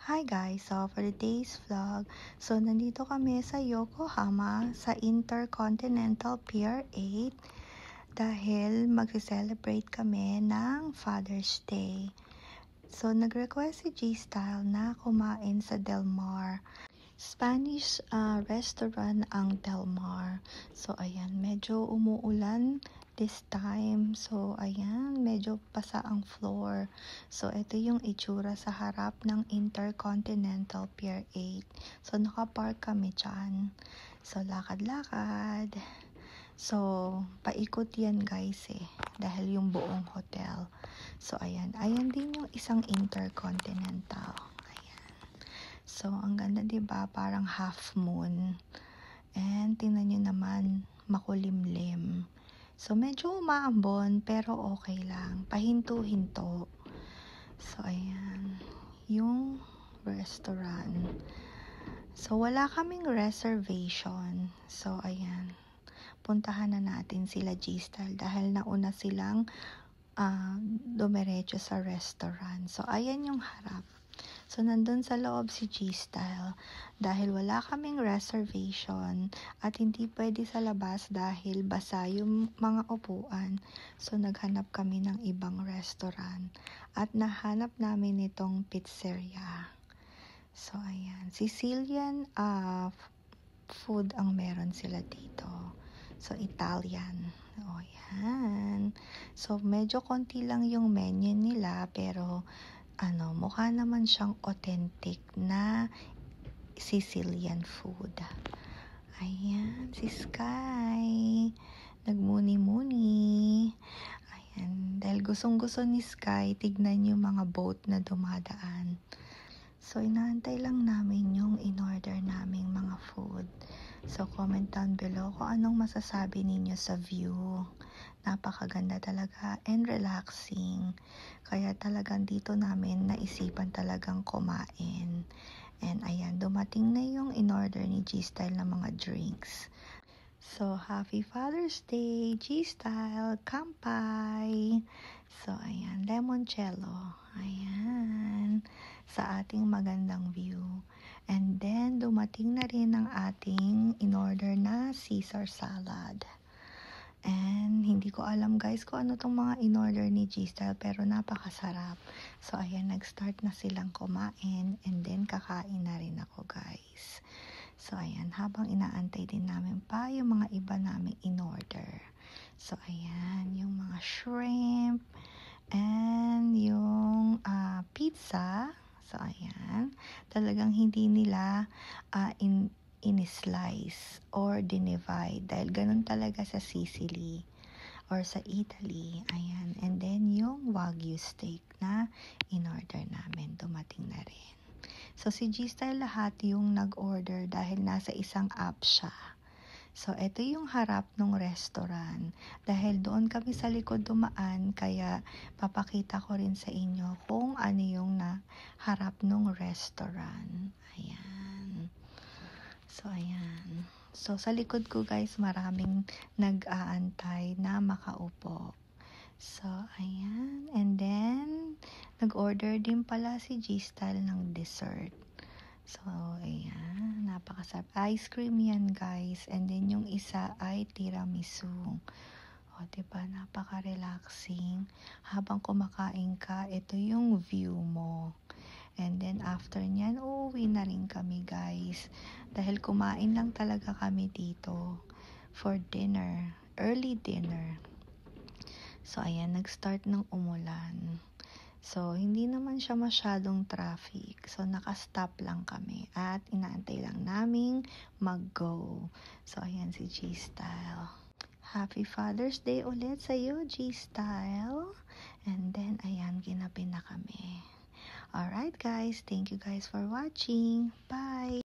Hi guys! So for today's vlog, nandito kami sa Yokohama sa Intercontinental Pier 8 dahil magse-celebrate kami ng Father's Day. So nag-request si G-Style na kumain sa Del Mar. Spanish restaurant ang Del Mar. So ayan, medyo umuulan this time. So ayan, medyo basa ang floor. So ito yung itsura sa harap ng Intercontinental Pier 8. So nakapark kami dyan. So lakad-lakad. So paikot yan guys dahil yung buong hotel. So ayan din yung isang Intercontinental. So, ang ganda 'di ba? Parang half moon. And tingnan niyo naman, makulimlim. So, medyo umaambon pero okay lang. Pahinto-hinto. So, ayan. Yung restaurant. So, wala kaming reservation. So, ayan. Puntahan na natin sila G-Style dahil nauna silang dumiretso sa restaurant. So, ayan yung harap. So, nandun sa loob si G-Style dahil wala kaming reservation at hindi pwede sa labas dahil basa yung mga upuan. So, naghanap kami ng ibang restaurant at nahanap namin itong pizzeria. So, ayan. Sicilian food ang meron sila dito. So, Italian. O, yan. So, medyo konti lang yung menu nila pero mukha naman siyang authentic na Sicilian food. Ayan, si Sky. Nagmuni-muni. Ayan, dahil gustong-gusto ni Sky, tignan yung mga boat na dumadaan. So, inaantay lang namin yung in-order naming mga food. So, comment down below kung anong masasabi ninyo sa view. Napakaganda talaga and relaxing. Kaya talagang dito namin naisipan talagang kumain. And ayan, dumating na yung in-order ni G-Style na mga drinks. So, Happy Father's Day, G-Style, Kampai. So, ayan, limoncello. Ayan, sa ating magandang view. And then, dumating na rin ang ating in-order na Caesar salad. And hindi ko alam guys kung ano tong mga in-order ni G-Style pero napakasarap. So ayan, nag-start na silang kumain and then kakain na rin ako guys. So ayan, habang inaantay din namin pa yung mga iba naming in-order. So ayan, yung mga shrimp and yung pizza. So ayan, talagang hindi nila in-slice or dinivide dahil ganun talaga sa Sicily or sa Italy. Ayan. And then yung Wagyu steak na in-order namin, dumating na rin. So si G-Style lahat yung nag-order dahil nasa isang app siya. So ito yung harap ng restaurant. Dahil doon kami sa likod dumaan, kaya papakita ko rin sa inyo kung ano yung harap ng restaurant. Ayan. So, ayan. So, sa likod ko guys, maraming nag-aantay na makaupo. So, ayan. And then, nag-order din pala si G-Style ng dessert. So, ayan. Napakasarap. Ice cream yan guys. And then, yung isa ay tiramisu. O, diba? Napaka-relaxing. Habang kumakain ka, ito yung view mo. And then after nyan, uuwi na rin kami guys. Dahil kumain lang talaga kami dito for dinner. Early dinner. So ayan, nag-start ng umulan. So hindi naman siya masyadong traffic. So naka-stop lang kami. At inaantay lang naming mag-go. So ayan si G-Style. Happy Father's Day ulit sa iyo, G-Style. And then ayan, ginabi na kami. Alright guys, thank you guys for watching. Bye!